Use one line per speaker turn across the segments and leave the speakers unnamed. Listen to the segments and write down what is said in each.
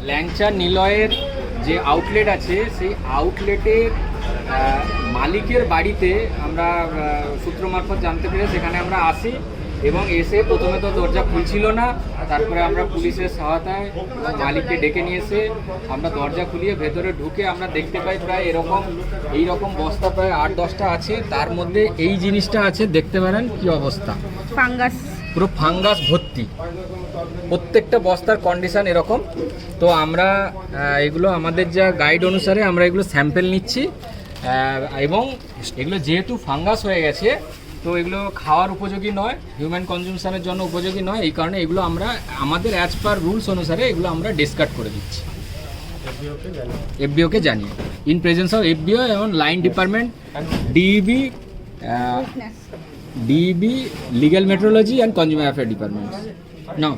ল্যাংচা নিলয়ের যে আউটলেট আছে সেই আউটলেটের মালিকের বাড়িতে আমরা সূত্র মারফত জানতে পেরে সেখানে আমরা আসি এবং এসে প্রথমে তো দরজা খুলছিল না, তারপরে আমরা পুলিশের সহায়তায় মালিককে ডেকে নিয়ে এসে আমরা দরজা খুলিয়ে ভেতরে ঢুকে আমরা দেখতে পাই প্রায় এই রকম বস্তা প্রায় 8-10টা আছে। তার মধ্যে এই জিনিসটা আছে, দেখতে পারেন কি অবস্থা,
ফাঙ্গাস,
পুরো ফাঙ্গাস ভর্তি, প্রত্যেকটা বস্তার কন্ডিশন এরকম। তো আমরা এগুলো আমাদের যা গাইড অনুসারে আমরা এগুলো স্যাম্পেল নিচ্ছি এবং এগুলো যেহেতু ফাঙ্গাস হয়ে গেছে তো এগুলো খাওয়ার উপযোগী নয়, হিউম্যান কনজিউমশনের জন্য উপযোগী নয়, এই কারণে এগুলো আমরা আমাদের অ্যাজ পার রুলস অনুসারে এগুলো আমরা ডিসকার্ড করে দিচ্ছি এফবিওকে জানিয়ে, ইন প্রেজেন্স অফ এফবিও এবং line department, DEB, legal metrology and consumer affair department. নাও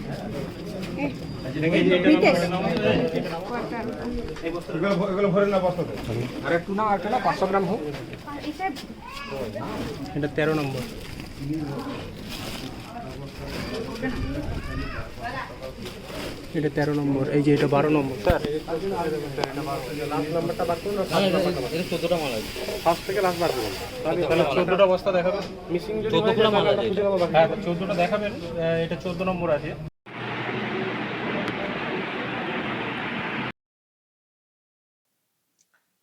আর একটু না, আর 500 গ্রাম হোক।
এটা 13 নম্বর, এটা 13 নম্বর, এই যে এটা 12 নম্বর স্যার। লাস্ট নাম্বারটা বার করুন, এটা 14টা মাল আছে, ফার্স্ট থেকে লাস্ট বার করুন, তাহলে 14টা বস্তা দেখাবেন। মিসিং যদি 14টা মাল আছে, হ্যাঁ 14টা দেখাবেন। এটা 14 নম্বর আছে।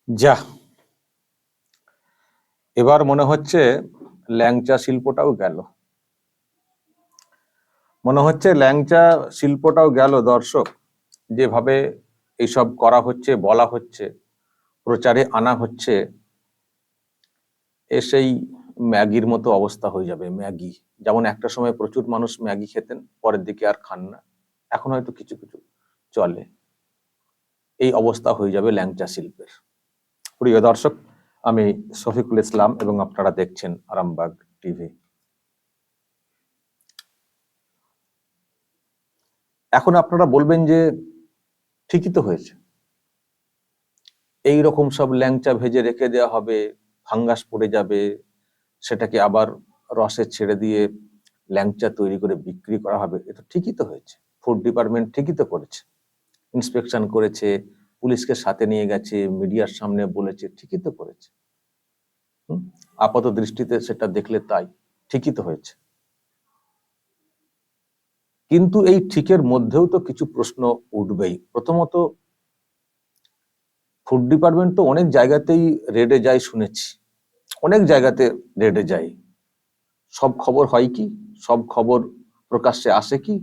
যা এবার মনে হচ্ছে ল্যাংচা শিল্পটাও গেল, মনে হচ্ছে ল্যাংচা শিল্পটাও গেল। দর্শক, যেভাবে এইসব করা হচ্ছে, বলা হচ্ছে, প্রচারে আনা হচ্ছে, সেই ম্যাগির মতো অবস্থা হয়ে যাবে। ম্যাগি যেমন একটা সময় প্রচুর মানুষ ম্যাগি খেতেন, পরের দিকে আর খান না, এখন হয়তো কিছু কিছু চলে, এই অবস্থা হয়ে যাবে ল্যাংচা শিল্পের। প্রিয় দর্শক, আমি শফিকুল ইসলাম এবং আপনারা দেখছেন আরামবাগ টিভি। এখন আপনারা বলবেন যে ঠিকই তো হয়েছে, এই রকম সব ল্যাংচা ভেজে রেখে দেওয়া হবে, ফাঙ্গাস পড়ে যাবে, সেটাকে আবার রসে ছেড়ে দিয়ে ল্যাংচা তৈরি করে বিক্রি করা হবে। এটা ঠিকই তো হয়েছে, ফুড ডিপার্টমেন্ট ঠিকই তো করেছে, ইন্সপেকশন করেছে, পুলিশকে সাথে নিয়ে গেছে, মিডিয়ার সামনে বলেছে, ঠিকই তো করেছে। আপাত দৃষ্টিতে সেটা দেখলে তাই, ঠিকই তো হয়েছে। কিন্তু এই ঠিকের মধ্যেও তো কিছু প্রশ্ন উঠবেই। প্রথমত, ফুড ডিপার্টমেন্ট তো অনেক জায়গাতেই রেডে যায় শুনেছি, অনেক জায়গাতে রেডে যায়। সব খবর হয় কি? সব খবর প্রকাশ্যে আসে কি?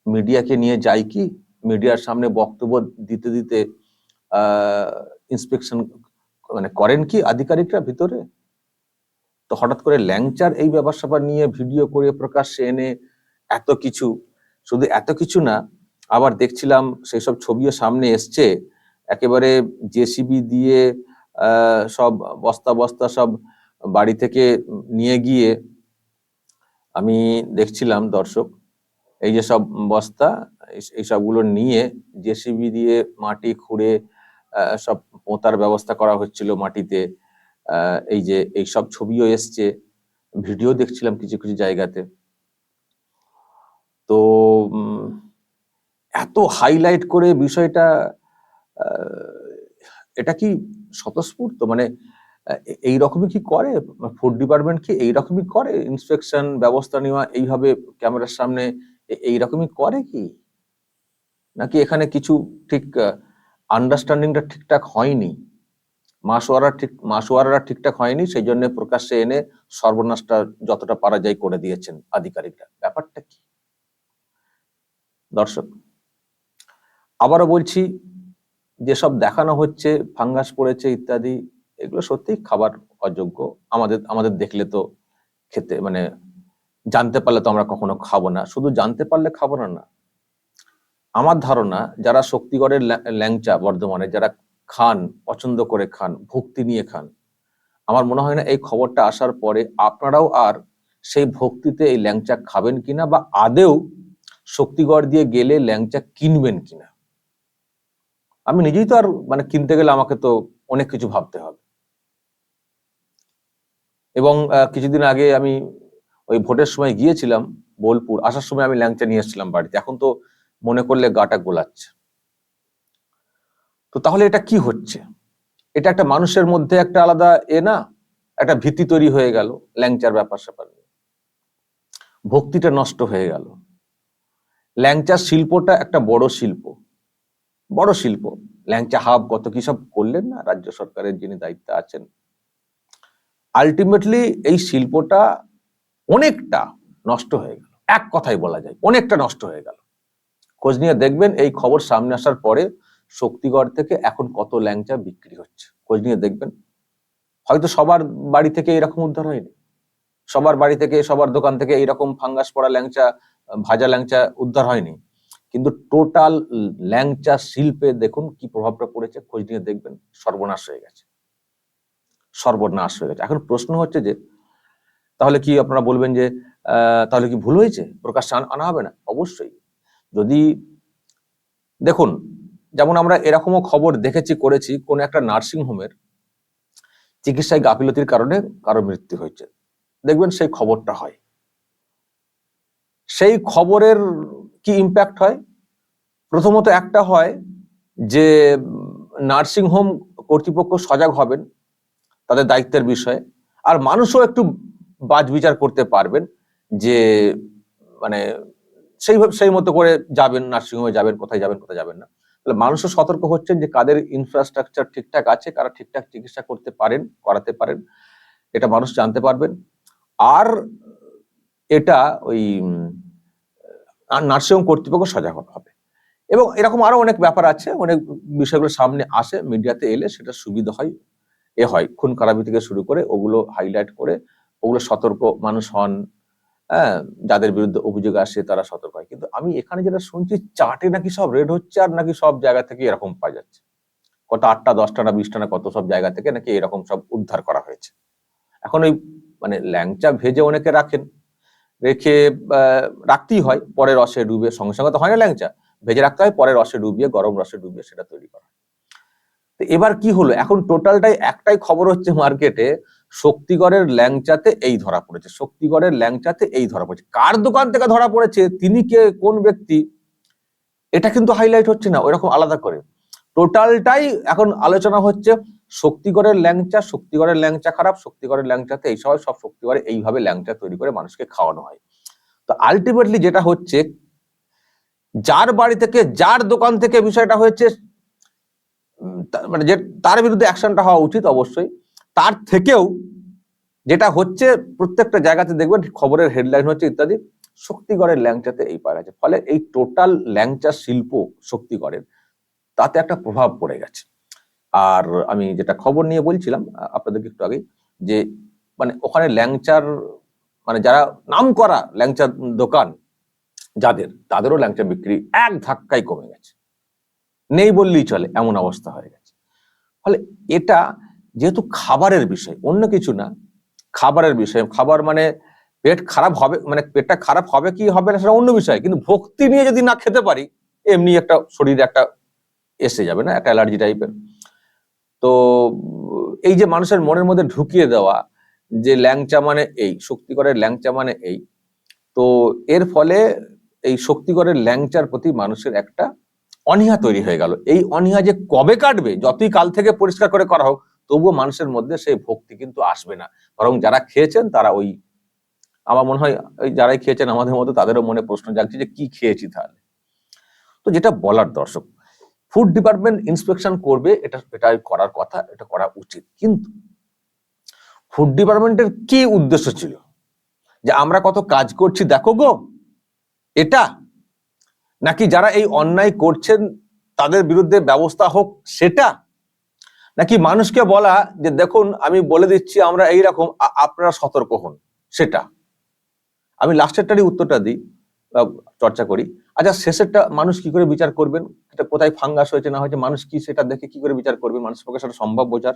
মিডিয়াকে নিয়ে যায় কি? মিডিয়ার সামনে বক্তব্য দিতে দিতে ইন্সপেকশন মানে করেন কি আধিকারিকরা ভিতরে? তো হঠাৎ করে ল্যাংচার এই ব্যাপার স্যাপার নিয়ে ভিডিও করে প্রকাশ্যে এনে এত কিছু, শুধু এত কিছু না, আবার দেখছিলাম সেই সব ছবিও সামনে এসছে, একেবারে জেসিবি দিয়ে সব বস্তা বস্তা সব বাড়ি থেকে নিয়ে গিয়ে, আমি দেখছিলাম দর্শক, এই যে সব বস্তা, এই সবগুলো নিয়ে জেসিবি দিয়ে মাটি খুঁড়ে সব পোঁতার ব্যবস্থা করা হচ্ছিল মাটিতে। এই যে এই সব ছবিও এসছে, ভিডিও দেখছিলাম কিছু কিছু জায়গাতে। তো এত হাইলাইট করে বিষয়টা, এটা কি স্বতঃস্ফূর্ত? মানে এইরকমই কি করে ফুড ডিপার্টমেন্ট? কি এইরকমই করে ইন্সপেকশন ব্যবস্থা নেওয়া, এইভাবে ক্যামেরার সামনে এইরকমই করে কি? নাকি এখানে কিছু ঠিক আন্ডারস্ট্যান্ডিংটা ঠিকঠাক হয়নি, মাসোয়ারাটা ঠিকঠাক হয়নি, সেই জন্য প্রকাশ্যে এনে সর্বনাশটা যতটা পারা যায় করে দিয়েছেন আধিকারিকরা? ব্যাপারটা কি দর্শক? আবারও বলছি, যেসব দেখানো হচ্ছে ফাঙ্গাস পড়েছে ইত্যাদি, এগুলো সত্যিই খাবার অযোগ্য। আমাদের দেখলে তো খেতে, মানে জানতে পারলে তো আমরা কখনো খাবো না। শুধু জানতে পারলে খাবো না, আমার ধারণা যারা শক্তিগড়ের ল্যাংচা বর্ধমানে যারা খান, পছন্দ করে খান, ভক্তি নিয়ে খান, আমার মনে হয় না এই খবরটা আসার পরে আপনারাও আর সেই ভক্তিতে এই ল্যাংচা খাবেন কিনা, বা আদেও শক্তিগড় দিয়ে গেলে ল্যাংচা কিনবেন কিনা। আমি নিজেই তো আর মানে কিনতে গেলে আমাকে তো অনেক কিছু ভাবতে হবে। এবং কিছুদিন আগে আমি ওই ভোটের সময় গিয়েছিলাম বোলপুর, আসার সময় আমি ল্যাংচা নিয়ে এসেছিলাম বাড়িতে। এখন তো মনে করলে গাটা গোলাচ্ছে। তো তাহলে এটা কি হচ্ছে? এটা একটা মানুষের মধ্যে একটা আলাদা না, একটা ভীতি তৈরি হয়ে গেল ল্যাংচার ব্যাপার স্যাপার নিয়ে, ভক্তিটা নষ্ট হয়ে গেল। ল্যাংচার শিল্পটা একটা বড় শিল্প, বড় শিল্প। ল্যাংচা হাব কত কি সব করলেন না রাজ্য সরকারের যিনি দায়িত্বে আছেন। আলটিমেটলি এই শিল্পটা অনেকটা নষ্ট হয়ে গেল, এক কথাই বলা যায় অনেকটা নষ্ট হয়ে গেল। খোঁজ নিয়ে দেখবেন এই খবর সামনে আসার পরে শক্তিগড় থেকে এখন কত ল্যাংচা বিক্রি হচ্ছে, খোঁজ নিয়ে দেখবেন। হয়তো সবার বাড়ি থেকে এরকম উদ্ধার হয়নি, সবার বাড়ি থেকে সবার দোকান থেকে এইরকম ফাঙ্গাস পড়া ল্যাংচা, ভাজা ল্যাংচা উদ্ধার হয়নি, কিন্তু টোটাল ল্যাংচা শিল্পে দেখুন কি প্রভাবটা পড়েছে। খোঁজ নিয়ে দেখবেন সর্বনাশ হয়ে গেছে, সর্বনাশ হয়ে গেছে। এখন প্রশ্ন হচ্ছে যে তাহলে কি আপনারা বলবেন যে তাহলে কি ভুল হয়েছে, প্রকাশ্যে আনা হবে না? অবশ্যই। যদি দেখুন, যেমন আমরা এরকমও খবর দেখেছি করেছি, কোন একটা নার্সিং হোমের চিকিৎসায় গাফিলতির কারণে কারো মৃত্যু হয়েছে, দেখবেন সেই খবরটা হয়। সেই খবরের কি ইম্প্যাক্ট হয়? প্রথমত একটা হয় যে নার্সিং হোম কর্তৃপক্ষ সজাগ হবেন তাদের দায়িত্বের বিষয়ে, আর মানুষও একটু বাজ বিচার করতে পারবেন যে মানে সেই মতো করে যাবেন, নার্সিংহোমে যাবেন, কোথায় যাবেন কোথায় যাবেন না। তাহলে মানুষও সতর্ক হচ্ছেন যে কাদের ইনফ্রাস্ট্রাকচার ঠিকঠাক আছে, কারা ঠিকঠাক চিকিৎসা করতে পারেন, করাতে পারেন, এটা মানুষ জানতে পারবেন। আর এটা ওই নার্সিংহোম কর্তৃপক্ষ সজাগ হবে। এবং এরকম আরো অনেক ব্যাপার আছে, অনেক বিষয়গুলো সামনে আসে, মিডিয়াতে এলে সেটা সুবিধা হয়, হয় খুন খারাপি থেকে শুরু করে ওগুলো হাইলাইট করে ওগুলো সতর্ক মানুষ হন। হ্যাঁ, যাদের বিরুদ্ধে অভিযোগ আসে তারা সতর্ক হয়। কিন্তু আমি এখানে যেটা শুনছি, চাটে নাকি সব রেড হচ্ছে, আর নাকি সব জায়গা থেকে এরকম পাওয়া যাচ্ছে, কত 8টা 10টা না 20টা না কত সব জায়গা থেকে নাকি এরকম সব উদ্ধার করা হয়েছে। এখন ওই মানে ল্যাংচা ভেজে অনেকে রাখেন, রেখে রাখতেই হয়, পরে রসে ডুবে, সঙ্গে সঙ্গে তো হয় না, ল্যাংচা ভেজে রাখতে হয়, পরে রসে ডুবিয়ে, গরম রসে ডুবিয়ে সেটা তৈরি করা। তো এবার কি হলো, এখন টোটালটাই একটাই খবর হচ্ছে মার্কেটে, শক্তিগড়ের ল্যাংচাতে এই ধরা পড়েছে, শক্তিগড়ের ল্যাংচাতে এই ধরা পড়েছে। কার দোকান থেকে ধরা পড়েছে, তিনি কে, কোন ব্যক্তি, এটা কিন্তু হাইলাইট হচ্ছে না ওইরকম আলাদা করে। টোটালটাই এখন আলোচনা হচ্ছে শক্তিগড়ের ল্যাংচা, শক্তিগড়ের ল্যাংচা খারাপ, শক্তিগড়ের ল্যাংচাতে এই সব শক্তিগড়ে এইভাবে ল্যাংচা তৈরি করে মানুষকে খাওয়ানো হয়। তো আলটিমেটলি যেটা হচ্ছে, যার বাড়ি থেকে, যার দোকান থেকে বিষয়টা হয়েছে, মানে যে তার বিরুদ্ধে অ্যাকশনটা হওয়া উচিত অবশ্যই। তার থেকেও যেটা হচ্ছে প্রত্যেকটা জায়গাতে দেখবেন খবরের হেডলাইন হচ্ছে ইত্যাদি, শক্তিগড়ের ল্যাংচাতে এই পাওয়া গেছে। ফলে এই টোটাল ল্যাংচা শিল্প শক্তিগড়ের, তাতে একটা প্রভাব পড়ে গেছে। আর আমি যেটা খবর নিয়ে বলছিলাম আপনাদেরকে একটু আগে, যে মানে ওখানে ল্যাংচার মানে যারা নাম করা ল্যাংচা দোকান তাদেরও ল্যাংচা বিক্রি এক ধাক্কায় কমে গেছে, নেই বললেই চলে, এমন অবস্থা হয়ে গেছে। ফলে এটা যেহেতু খাবারের বিষয়, অন্য কিছু না, খাবারের বিষয়, খাবার মানে পেট খারাপ হবে, মানে পেটটা খারাপ হবে কি হবে না সেটা অন্য বিষয়, কিন্তু ভক্তি নিয়ে যদি না খেতে পারি, এমনি একটা শরীরে একটা এসে যাবে না, একটা অ্যালার্জি টাইপের। তো এই যে মানুষের মনের মধ্যে ঢুকিয়ে দেওয়া যে ল্যাংচা মানে এই, শক্তিগড়ের ল্যাংচা মানে এই, তো এর ফলে এই শক্তিগড়ের ল্যাংচার প্রতি মানুষের একটা অনীহা তৈরি হয়ে গেল। এই অনীহা যে কবে কাটবে, যতই কাল থেকে পরিষ্কার করে করা হোক, তবুও মানুষের মধ্যে সেই ভক্তি কিন্তু আসবে না। বরং যারা খেয়েছেন তারা ওই, আমার মনে হয় ওই যারাই খেয়েছেন আমাদের মধ্যে, তাদেরও মনে প্রশ্ন জাগছে যে কি খেয়েছি তাহলে। তো যেটা বলার, দর্শক, ফুড ডিপার্টমেন্ট ইন্সপেকশন করবে, এটা করার কথা, এটা করা উচিত, কিন্তু ফুড ডিপার্টমেন্টের কি উদ্দেশ্য ছিল, যে আমরা কত কাজ করছি দেখো গো, এটা, নাকি যারা এই অন্যায় করছেন তাদের বিরুদ্ধে ব্যবস্থা হোক সেটা, নাকি মানুষকে বলা যে দেখুন আমি বলে দিচ্ছি আমরা এইরকম, আপনারা সতর্ক হন, সেটা? আমি লাস্টেরটারই উত্তরটা দিই, চর্চা করি। আচ্ছা, শেষেরটা মানুষ কি করে বিচার করবেন, এটা কোথায় ফাঙ্গাস হয়েছে না হয়েছে, মানুষ কি সেটা দেখে কি করে বিচার করবে? মানুষের পক্ষে সেটা সম্ভব বোঝার?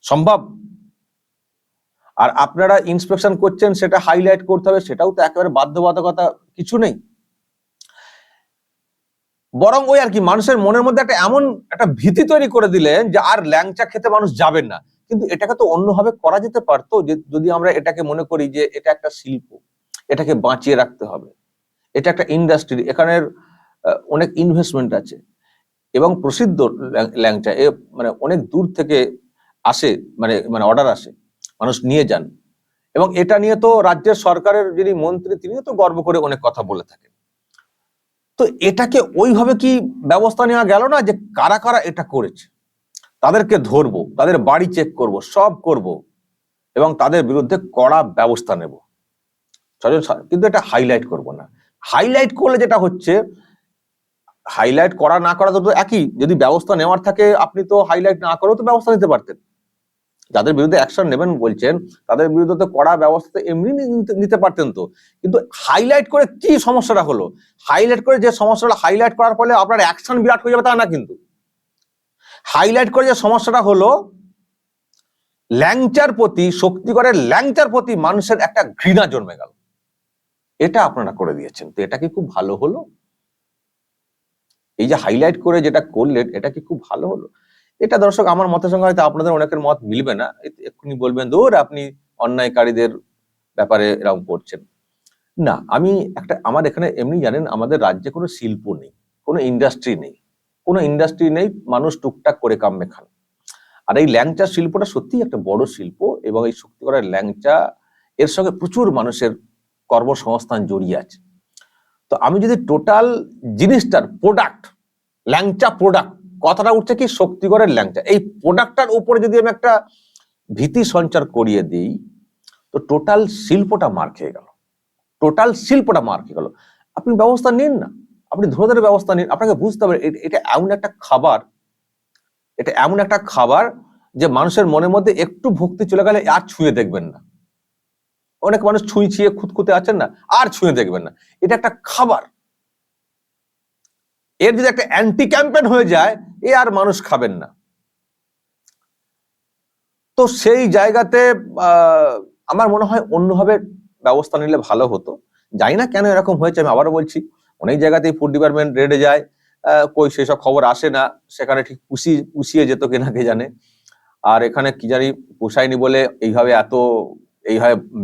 সম্ভব? আর আপনারা ইন্সপেকশন করছেন, সেটা হাইলাইট করতে হবে, সেটাও তো একেবারে বাধ্যবাধকতা কিছু নেই। বরং ওই আর কি মানুষের মনের মধ্যে একটা এমন একটা ভীতি তৈরি করে দিলেন যে আর ল্যাংচা খেতে মানুষ যাবেন না। কিন্তু এটাকে তো অন্যভাবে করা যেতে পারতো, যে যদি আমরা এটাকে মনে করি যে এটা একটা শিল্প, এটাকে বাঁচিয়ে রাখতে হবে, এটা একটা ইন্ডাস্ট্রি, এখানের অনেক ইনভেস্টমেন্ট আছে, এবং প্রসিদ্ধ ল্যাংচা, এ মানে অনেক দূর থেকে আসে, মানে মানে অর্ডার আসে, মানুষ নিয়ে যান। এবং এটা নিয়ে তো রাজ্যের সরকারের যিনি মন্ত্রী তিনিও তো গর্ব করে অনেক কথা বলে থাকেন। তো এটাকে ওইভাবে কি ব্যবস্থা নেওয়া গেল না, যে কারা কারা এটা করেছে তাদেরকে ধরবো, তাদের বাড়ি চেক করব, সব করব এবং তাদের বিরুদ্ধে কড়া ব্যবস্থা নেব। কিন্তু এটা হাইলাইট করব না। হাইলাইট করলে যেটা হচ্ছে, হাইলাইট করা না করা তো একই। যদি ব্যবস্থা নেওয়ার থাকে আপনি তো হাইলাইট না করেও তো ব্যবস্থা নিতে পারতেন। যাদের বিরুদ্ধে অ্যাকশন নেবেন বলছেন তাদের বিরুদ্ধে তো কড়া ব্যবস্থা এমনি নিতে পারতেন তো। কিন্তু হাইলাইট করে কি সমস্যাটা হলো? হাইলাইট করে যে সমস্যাটা, হাইলাইট করার ফলে আপনার অ্যাকশন বিরাট হয়ে যাবে তা না, কিন্তু হাইলাইট করে যে সমস্যাটা হলো, ল্যাংচার প্রতি, শক্তিগড়ের ল্যাংচার প্রতি মানুষের একটা ঘৃণা জন্মে গেল। এটা আপনারা করে দিয়েছেন। তো এটা কি খুব ভালো হলো? এই যে হাইলাইট করে যেটা করলেন, এটা কি খুব ভালো হলো? এটা দর্শক আমার মতের সঙ্গে হয়তো আপনাদের অনেকের মত মিলবে না, এক্ষুনি বলবেন দূর আপনি অন্যায়কারীদের ব্যাপারে এরকম করছেন। না, আমি আমার এখানে এমনি জানেন আমাদের রাজ্যে কোনো শিল্প নেই, কোনো ইন্ডাস্ট্রি নেই, কোনো ইন্ডাস্ট্রি নেই, মানুষ টুকটাক করে কামে খান। আর এই ল্যাংচা শিল্পটা সত্যিই একটা বড় শিল্প এবং এই শক্তিগড়ের ল্যাংচা এর সঙ্গে প্রচুর মানুষের কর্মসংস্থান জড়িয়ে আছে। তো আমি যদি টোটাল জিনিসটার প্রোডাক্ট, ল্যাংচা প্রোডাক্ট, কথাটা উঠছে কি শক্তিগড়ের ল্যাংচা, এই প্রোডাক্টটার উপরে যদি আমি একটা ভীতি সঞ্চার করিয়ে দিই, তো টোটাল শিল্পটা মার খেয়ে গেল, টোটাল শিল্পটা মার খেয়ে গেল। আপনি ব্যবস্থা নিন না, আপনি ধরে ধরে ব্যবস্থা নিন। আপনাকে বুঝতে হবে এটা এমন একটা খাবার, এটা এমন একটা খাবার যে মানুষের মনের মধ্যে একটু ভক্তি চলে গেলে আর ছুঁয়ে দেখবেন না। অনেক মানুষ ছুঁয়ে খুঁতখুঁতে আছেন না, আর ছুঁয়ে দেখবেন না। এটা একটা খাবার, এর যদি একটা অ্যান্টি ক্যাম্পেন হয়ে যায়, এ আর মানুষ খাবেন না। তো সেই জায়গাতে আমার মনে হয় অন্যভাবে ব্যবস্থা নিলে ভালো হতো। জানি না কেন এরকম হয়েছে, আমি আবারও বলছি অনেক জায়গাতেই ফুড ডিপার্টমেন্ট রেডে যায়, কই সেসব খবর আসে না, সেখানে ঠিক পুষিয়ে যেত কিনা কে জানে। আর এখানে কি জানি পোষায়নি বলে এইভাবে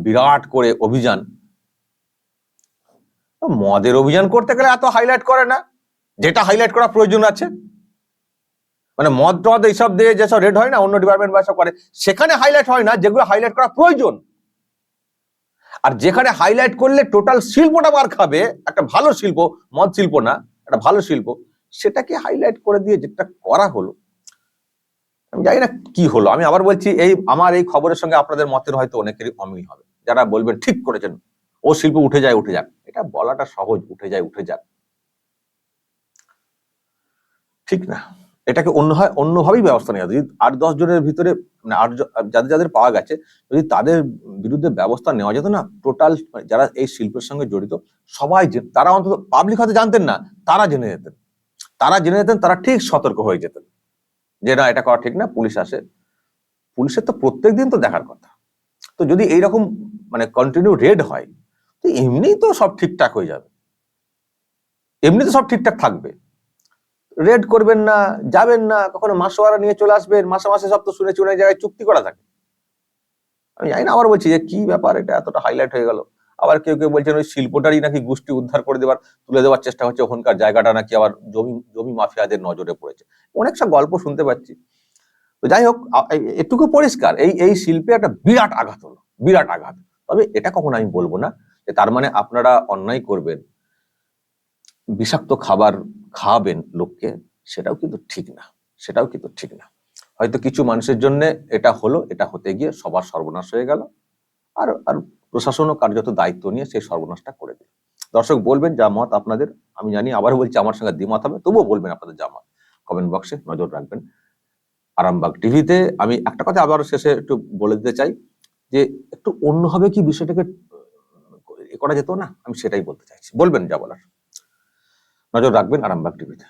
বিরাট করে অভিযান। মদের অভিযান করতে গেলে এত হাইলাইট করে না, যেটা হাইলাইট করা প্রয়োজন আছে। মানে মদ টদ এইসব দিয়ে যেসব রেড হয় না, অন্য ডিপার্টমেন্ট বা সব করে, সেখানে হাইলাইট হয় না যেগুলো হাইলাইট করা প্রয়োজন। আর যেখানে হাইলাইট করলে টোটাল শিল্পটা মার খাবে, একটা ভালো শিল্প, মদ শিল্প না, একটা ভালো শিল্প, সেটাকে হাইলাইট করে দিয়ে যেটা করা হলো, আমি জানি না কি হলো। আমি আবার বলছি, আমার এই খবরের সঙ্গে আপনাদের মতের হয়তো অনেকেরই অমিল হবে, যারা বলবেন ঠিক করেছেন, ও শিল্প উঠে যাক। এটা বলাটা সহজ, উঠে যাক, ঠিক না। এটাকে অন্যভাবেই ব্যবস্থা নেওয়া। যদি 8-10 জনের ভিতরে, মানে যাদের পাওয়া গেছে, যদি তাদের বিরুদ্ধে ব্যবস্থা নেওয়া যেত না, টোটাল যারা এই শিল্পের সঙ্গে জড়িত সবাই, তারা অন্তত পাবলিক হয়তো জানতেন না, তারা জেনে যেতেন, তারা ঠিক সতর্ক হয়ে যেতেন যে না, এটা করা ঠিক না। পুলিশ আসে, পুলিশের তো প্রত্যেকদিন তো দেখার কথা। তো যদি এইরকম মানে কন্টিনিউ রেড হয়, তো এমনিই তো সব ঠিকঠাক হয়ে যাবে, এমনি তো সব ঠিকঠাক থাকবে। রেড করবেন না, যাবেন না, কখনো মাসোয়ারা নিয়ে চলে আসবেন, মাসে সব তো শুনেছি অনেক জায়গায় চুক্তি করা থাকে। আমি জানি না, আবার বলছি যে কি ব্যাপার, এটা এতটা হাইলাইট হয়ে গেল। আবার কেউ বলছেন ওই শিল্পটারই নাকি গোষ্ঠী উদ্ধার করে তুলে দেওয়ার চেষ্টা হচ্ছে, ওখানকার জায়গাটা নাকি আবার জমি মাফিয়াদের নজরে পড়েছে, অনেক সব গল্প শুনতে পাচ্ছি। তো যাই হোক, এটুকু পরিষ্কার, এই শিল্পে একটা বিরাট আঘাত হলো, বিরাট আঘাত। তবে এটা কখনো আমি বলবো না যে তার মানে আপনারা অন্যায় করবেন, বিষাক্ত খাবার খাওয়াবেন লোককে, সেটাও কিন্তু ঠিক না। হয়তো কিছু মানুষের জন্য এটা হলো, এটা হতে গিয়ে সবার সর্বনাশ হয়ে গেল, আর প্রশাসনও কার্যত দায়িত্ব নিয়ে সেই সর্বনাশটা করে দিল। দর্শক বলবেন যা মত আপনাদের, আমি জানি আবার বলছি আমার সঙ্গে দ্বিমত হবে, তবুও বলবেন আপনাদের যা মত, কমেন্ট বক্সে নজর রাখবেন। আরামবাগ টিভিতে আমি একটা কথা আবার শেষে একটু বলে দিতে চাই, যে একটু অন্যভাবে কি বিষয়টাকে করা যেত না, আমি সেটাই বলতে চাইছি। বলবেন যা বলার, নজর রাখবেন আরামবাগ টিভিতে।